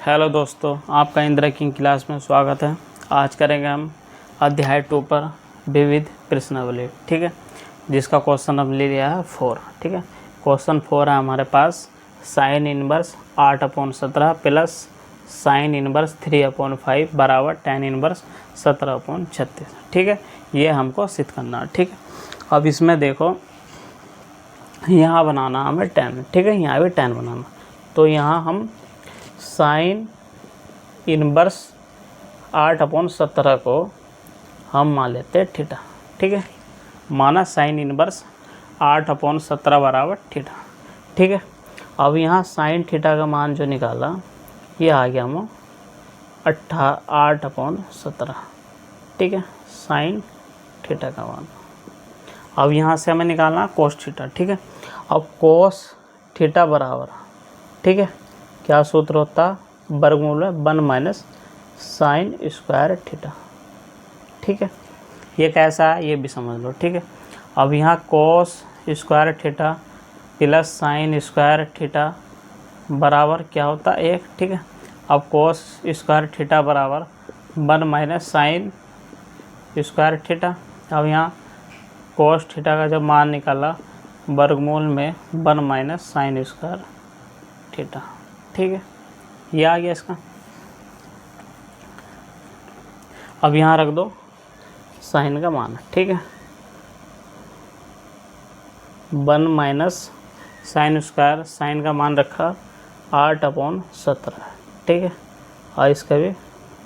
Hello दोस्तों, आपका Indira king class में स्वागत है। आज करेंगे हम अध्याय 2 पर विविध प्रश्नावली, ठीक है, जिसका क्वेश्चन हम ले लिया है 4, ठीक है। क्वेश्चन 4 है हमारे पास sine inverse 8/17 plus sine inverse 3/5 बराबर tan इनवर्स 17/36, ठीक है। ये हमको सिद्ध करना है, ठीक है। अब इसमें देखो, यहाँ बनाना हमें tan, ठीक है, यहाँ भी tan बनाना। तो यहाँ हम साइन इनवर्स 8/17 को हम मान लेते हैं थीटा, ठीक है। माना साइन इनवर्स 8/17 बराबर थीटा, ठीक है। अब यहाँ साइन थीटा का मान जो निकाला ये आ गया हम 8/17, ठीक है, साइन थीटा का मान। अब यहाँ से हमें निकालना कोस थीटा, ठीक है। अब कोस थीटा बराबर, ठीक है, क्या सूत्र होता है, वर्गमूल में 1 माइनस साइन स्क्वायर थीटा, ठीक है। ये कैसा है ये भी समझ लो, ठीक है। अब यहाँ cos square theta plus sine square theta बराबर क्या होता है 1, ठीक है। अब कोस स्क्वायर थीटा बराबर 1 माइनस साइन स्क्वायर थीटा। अब यहाँ कोस थीटा का जब मान निकाला वर्गमूल में 1 माइनस साइन स्क्वायर थीटा, ठीक है। ये आ गया इसका। अब यहाँ रख दो साइन का मान, ठीक है, 1 माइनस साइन स्क्वायर, साइन का मान रखा 8/17, ठीक है, और इसका भी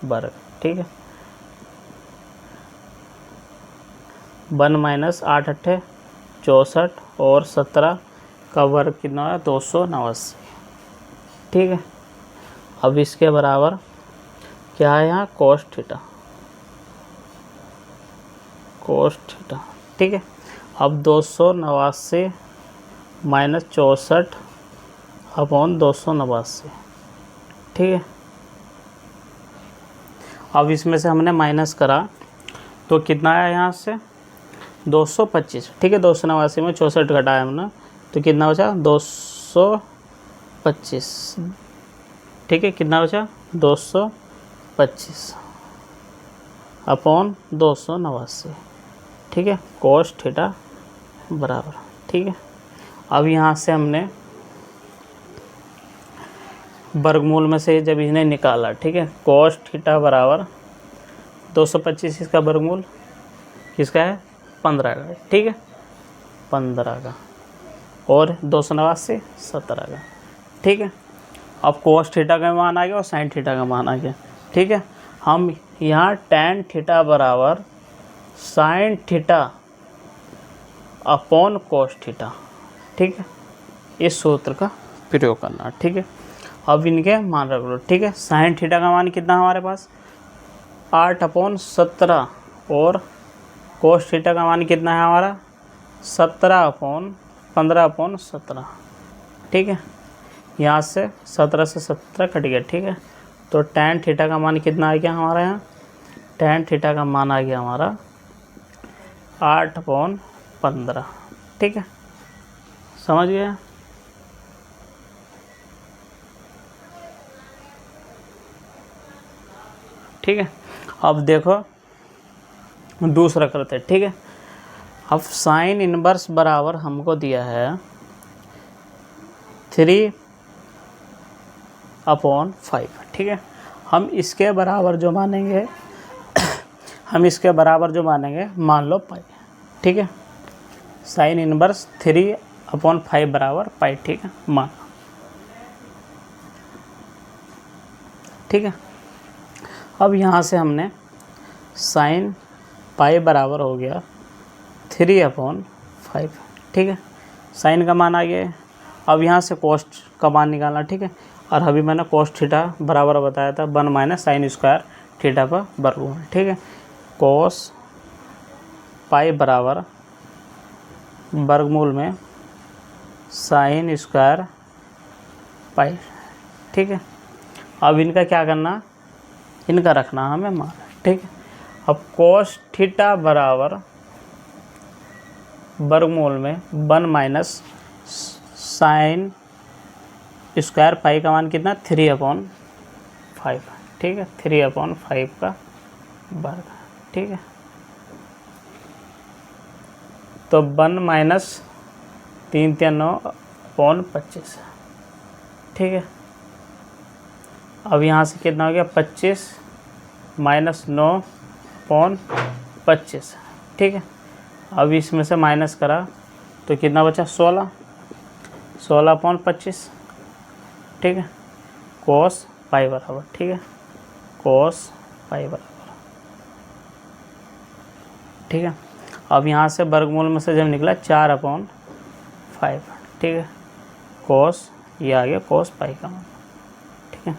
वर्ग, ठीक है। 1 माइनस 8 8 64 और 17 का वर्ग कितना है 289, ठीक है। अब इसके बराबर क्या है यहाँ कोस थीटा, कोस थीटा, ठीक है। अब 289 माइनस 64/289, ठीक है। अब इसमें से हमने माइनस करा तो कितना आया यहाँ से 225, ठीक है। 289 में 64 घटाया हमने तो कितना बचा 225, ठीक है। कितना बचा 225/289, ठीक है, कोस थीटा बराबर, ठीक है। अब यहाँ से हमने वर्गमूल में से जब इन्हें निकाला, ठीक है, कोस थीटा बराबर 225, इसका वर्गमूल किसका है 15 का, ठीक है, 15 का, और 289 17 का, ठीक है। अब कोस थीटा का मान आ गया और साइन थीटा का मान आ गया, ठीक है। हम यहाँ tan थीटा बराबर sine theta upon cos theta, ठीक है, इस सूत्र का प्रयोग करना, ठीक है। अब इनके मान रख लो, ठीक है। साइन थीटा का मान कितना हमारे पास 8/17 और कोस थीटा का मान कितना है हमारा 17/15/17, ठीक है। यहाँ से 17 से 17 कट गया, ठीक है। तो tan थीटा का मान कितना आ गया हमारा, यहाँ tan थीटा का मान आ गया हमारा 8/15, ठीक है, समझ गया। ठीक है। अब देखो दूसरा करते हैं, ठीक है। अब साइन इनवर्स बराबर हमको दिया है 3/5, ठीक है। हम इसके बराबर जो मानेंगे मान लो पाई, ठीक है। साइन इनवर्स 3/5 बराबर पाई, ठीक है, मान, ठीक है। अब यहाँ से हमने साइन पाई बराबर हो गया 3/5, ठीक है, साइन का मान आ गया। अब यहाँ से कोस का मान निकालना, ठीक है। और अभी मैंने कोस थीटा बराबर बताया था 1 माइनस साइन स्क्वायर थीटा पर वर्गमूल, ठीक है। कोस पाई बराबर वर्गमूल में साइन स्क्वायर पाई, ठीक है। अब इनका क्या करना, इनका रखना हमें मान, ठीक है। अब कोस थीटा बराबर वर्गमूल में 1 माइनस साइन स्क्वायर पाई का मान कितना 3/5, 5, ठीक है, 3/5 का वर्ग, ठीक है। तो 1 माइनस 3 × 9/25, ठीक है। अब यहाँ से कितना हो गया, 25 माइनस 9/25, ठीक है। अब इसमें से माइनस करा तो कितना बचा, 16/25, ठीक है। कोस पाई बराबर, ठीक है, कोस पाई बराबर, ठीक है। अब यहाँ से वर्गमूल में से जब निकला 4/5, ठीक है, कोस ये आ गया कोस पाई का मान, ठीक है।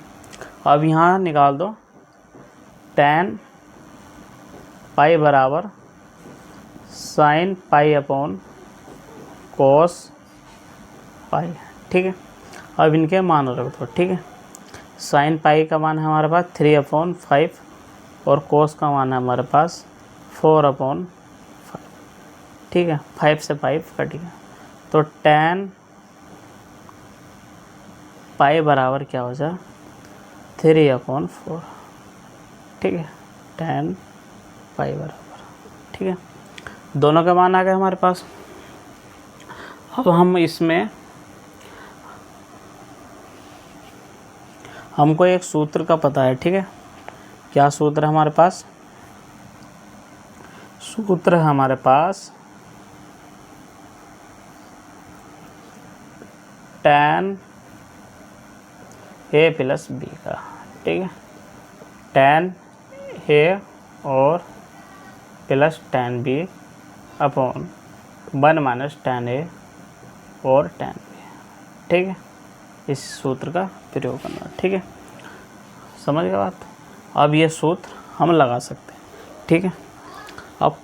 अब यहाँ निकाल दो tan पाई बराबर साइन पाई अपॉन कोस पाई, ठीक है। अब इनके मान रख दो, ठीक है। साइन पाई का मान है हमारे पास 3/5 और कोस का मान है हमारे पास 4/5, ठीक है। 5 से 5 कट गया, तो tan पाई बराबर क्या हो जाए, 3/4, ठीक है, tan पाई बराबर, ठीक है। दोनों का मान आ गए हमारे पास। अब हम इसमें हमको एक सूत्र का पता है, ठीक है। क्या सूत्र है हमारे पास, सूत्र है हमारे पास tan A प्लस B का, ठीक है। tan A और plus tan B upon 1 minus tan A और tan B, ठीक है। इस सूत्र का प्रयोग करना, ठीक है, समझ गए बात। अब ये सूत्र हम लगा सकते हैं, ठीक है। अब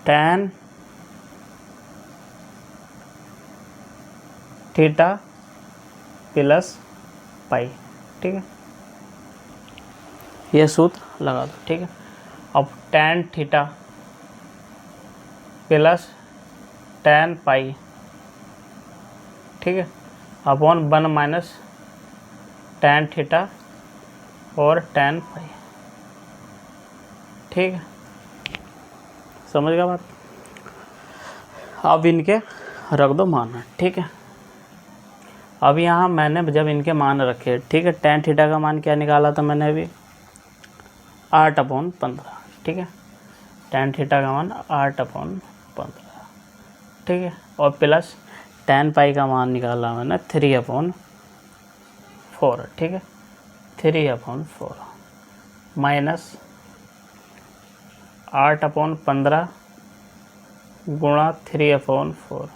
tan थीटा प्लस पाई, ठीक है, ये सूत्र लगा दो, ठीक है। अब tan थीटा प्लस tan पाई, ठीक है, अपॉन 1 माइनस tan थीटा और tan पाई, ठीक है, समझ गया बात। अब इनके रख दो मान, ठीक है। अब यहाँ मैंने जब इनके मान रखे, ठीक है, tan थीटा का मान क्या निकाला था मैंने अभी, 8/15, ठीक है। tan थीटा का मान 8/15, ठीक है। और प्लस tan पाई का मान निकाला मैंने 3/4, ठीक है, 3/4 माइनस 8/15 गुणा 3/4,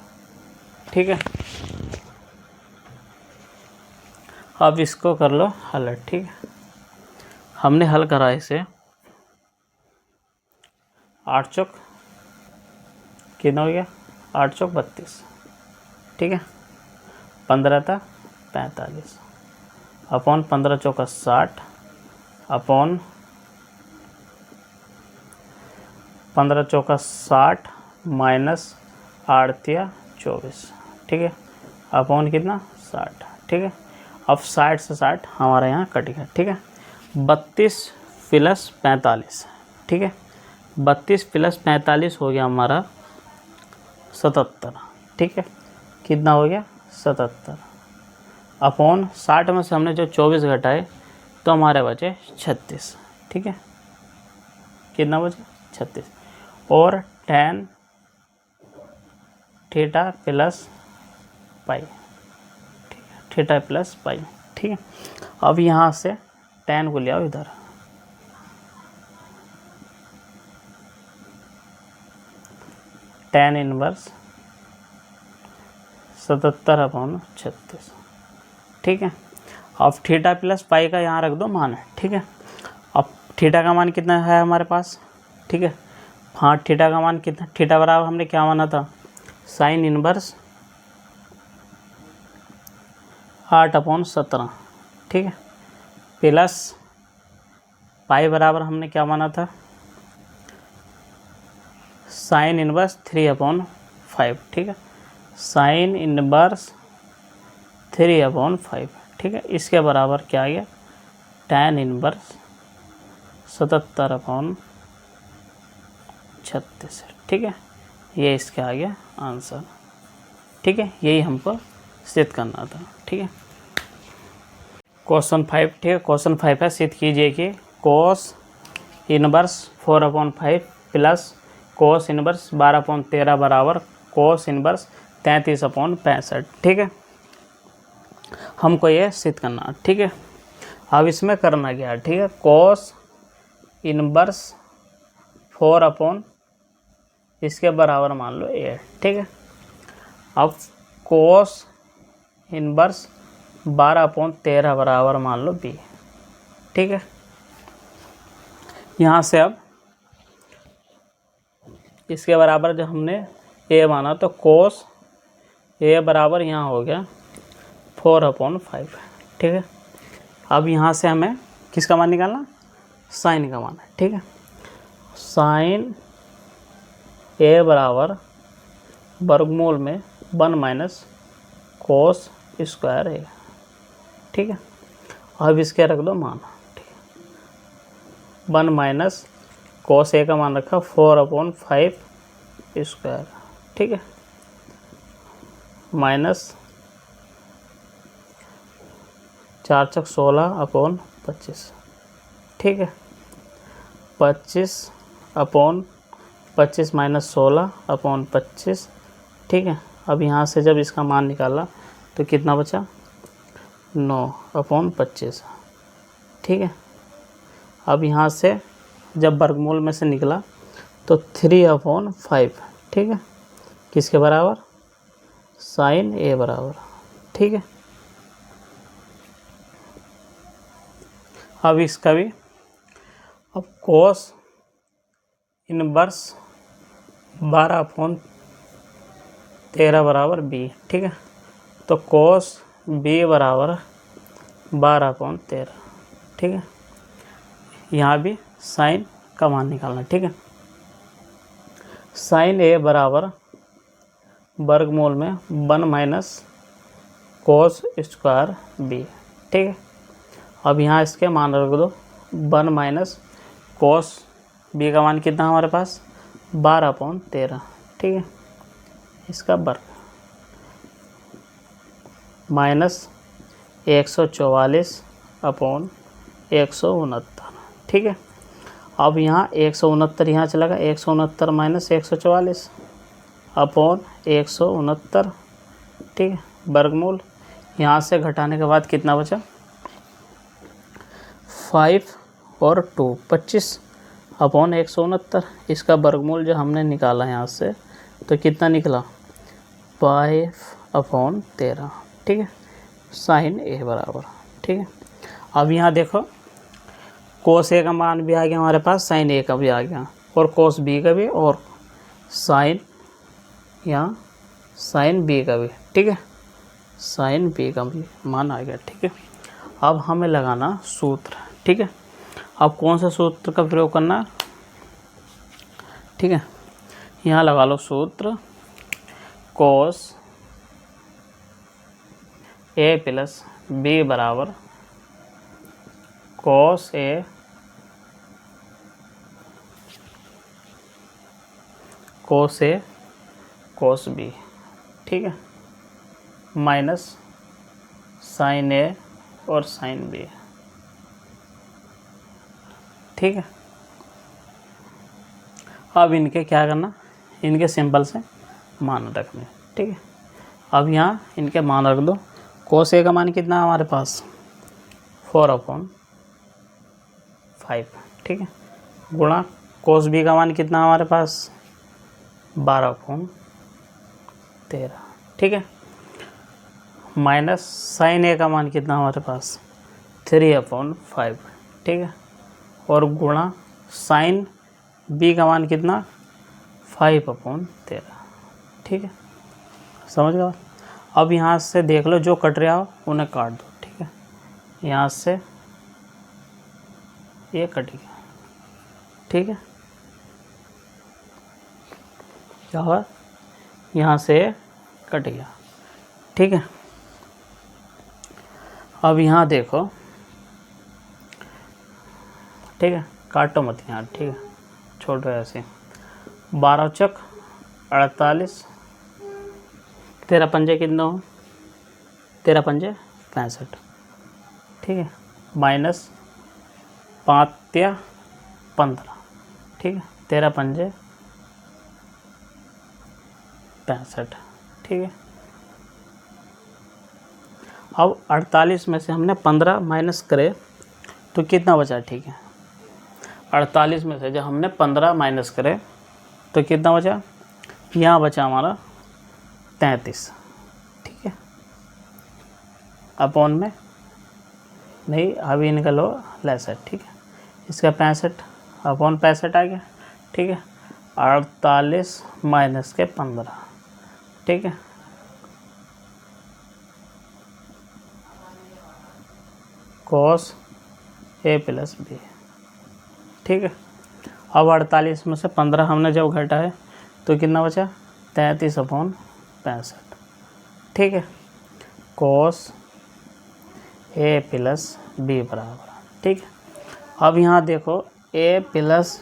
ठीक है। अब इसको कर लो हल, ठीक है। हमने हल करा इसे, 8 चौक कितना हो गया, 8 चौक 32, ठीक है। 15 था 45 अपॉन 15 चौका 60 अपॉन 15 चौका 60 माइनस 8 × 24, ठीक है, अपॉन कितना 60, ठीक है। अब 60 से 60 हमारे यहाँ कट गया, ठीक है। 32 प्लस 45, ठीक है, 32 प्लस 45 हो गया हमारा 77, ठीक है। कितना हो गया 77 अपॉन 60 में से हमने जो 24 घटाए तो हमारे बचे 36, ठीक है। कितना बचे 36 और tan थीटा प्लस पाई, ठीक है, थीटा प्लस पाई, ठीक है। अब यहाँ से tan को ले आओ इधर, tan इनवर्स 77/36, ठीक है। अब थीटा प्लस पाई का यहाँ रख दो मान है, ठीक है। अब थीटा का मान कितना है हमारे पास, ठीक है। हाँ, थीटा का मान कितना, थीटा बराबर हमने क्या माना था, साइन इनवर्स 8/17, ठीक है, प्लस पाई बराबर हमने क्या माना था, साइन इनवर्स 3/5, ठीक है, साइन इनवर्स 3/5, ठीक है। इसके बराबर क्या आ गया tan इनवर्स 77/36 है। ठीक है, ये इसके आ गया आंसर। ठीक है, यही हमको सिद्ध करना था। ठीक है, क्वेश्चन 5। ठीक है, क्वेश्चन 5 है, सिद्ध कीजिए कि cos inverse 4/5 plus cos inverse 12/13 बराबर cos इनवर्स 33/65। ठीक है, हमको ये सिद्ध करना। ठीक है, अब इसमें करना क्या है? ठीक है, cos इनवर्स 4 इसके बराबर मान लो 8। ठीक है, अब cos इनवर्स 12/13 बराबर मान लो b। ठीक है, यहाँ से अब इसके बराबर जब हमने a माना तो cos a बराबर यहाँ हो गया 4/5। ठीक है, अब यहाँ से हमें किसका मान निकालना? साइन का मान है। ठीक है, साइन a बराबर वर्गमूल में 1 माइनस कोस स्क्वायर a। ठीक है, अब इसके रख दो मान। ठीक है, 1 माइनस कोस a का मान रखा 4/5 स्क्वायर। ठीक है, माइनस 4 × 16/25। ठीक है, 25/25 माइनस 16/25। ठीक है, अब यहाँ से जब इसका मान निकाला तो कितना बचा? 9/25। ठीक है, अब यहाँ से जब वर्गमूल में से निकला तो 3/5। ठीक है, किसके बराबर? साइन a बराबर। ठीक है, अब इसका भी, अब कोस इनवर्स 12/13 बराबर b। ठीक है, तो कोस b बराबर 12/13। ठीक है, यहाँ भी साइन का मान निकालना। ठीक है, साइन a बराबर वर्गमूल में 1 माइनस कोस स्क्वायर b। ठीक है, अब यहाँ इसके मान रख दो। 1 माइनस कोस b का मान कितना हमारे पास? 12/13। ठीक है, इसका वर्ग माइनस 144/169। ठीक है, अब यहाँ 169 यहाँ चलेगा। 169 माइनस 144/169। ठीक है, वर्गमूल यहाँ से घटाने के बाद कितना बचा? 5 और 2 25/169। इसका वर्गमूल जो हमने निकाला यहाँ से तो कितना निकला? 5/13। ठीक है, साइन a बराबर। ठीक है, अब यहाँ देखो कोस a का मान भी आ गया हमारे पास, साइन a का भी आ गया, और कोस b का भी, और साइन यहाँ साइन b का भी। ठीक है, साइन b का भी मान आ गया। ठीक है, अब हमें लगाना सूत्र। ठीक है, अब कौन सा सूत्र का प्रयोग करना? ठीक है, यहाँ लगा लो सूत्र कोस a प्लस b बराबर कोस a cos a cos b। ठीक है, माइनस साइन a और साइन b। ठीक है, अब इनके क्या करना? इनके सिंपल से मान रखने। ठीक है, अब यहाँ इनके मान रख दो। कोस a का मान कितना है हमारे पास? 4/5। ठीक है, गुणा कोस b का मान कितना है हमारे पास? 12/13। ठीक है, माइनस साइन a का मान कितना हमारे पास? 3/5। ठीक है, और गुणा साइन b का मान कितना? 5/13। ठीक है, समझ गए? अब यहाँ से देख लो, जो कट रहा हो उन्हें काट दो। ठीक है, यहाँ से ये कट गया। ठीक है, क्या हुआ? यहाँ से कट गया। ठीक है, अब यहाँ देखो ठीक है, काटो मत यहाँ, ठीक है, छोड़ो ऐसे। 12 चक 48, 13 पंजे कितने हो, 13 पंजे 65, ठीक है, माइनस 5 या 15, ठीक है, 13 पंजे 65, ठीक है। अब 48 में से हमने 15 माइनस करे तो कितना बचा, ठीक है, 48 में से जब हमने 15 माइनस करे तो कितना बचा, यहाँ बचा हमारा 33, ठीक है, अपॉन में नहीं, अभी निकलो लेसर, ठीक है, इसका 65 अपॉन 65 आ गया, ठीक है, 48 माइनस के 15, ठीक है, कॉस ए प्लस बी, ठीक है। अब 48 में से 15 हमने जब घटाए तो कितना बचा, 33 अपॉन 65, ठीक है, कॉस ए प्लस बी बराबर, ठीक है। अब यहाँ देखो ए प्लस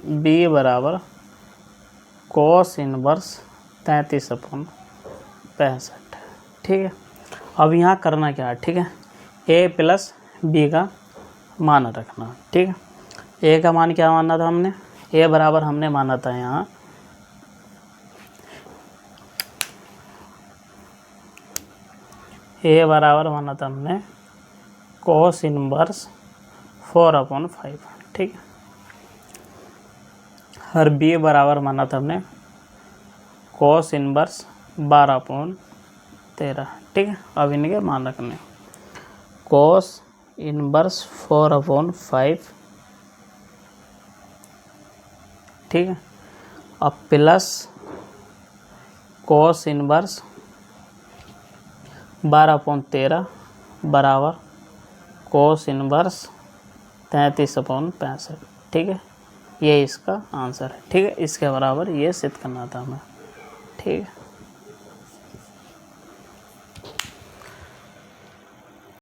बी बराबर कॉस इनवर्स 33 अपॉन 65, ठीक है। अब यहाँ करना क्या है, ठीक है, ए प्लस बी का मान रखना, ठीक है। ए का मान क्या माना था हमने, ए बराबर हमने माना था यहाँ ए बराबर माना था हमने कॉस इनवर्स 4/5, ठीक है। और बी बराबर माना था हमने कॉस इनवर्स 12/13, ठीक है। अब इनके मान रखने, कॉस इनवर्स 4/5, ठीक है, अब प्लस कॉस इनवर्स 12/13 बराबर कॉस इनवर्स 33/65, ठीक है, ये इसका आंसर है, ठीक है। इसके बराबर ये सिद्ध करना था हमें, ठीक है।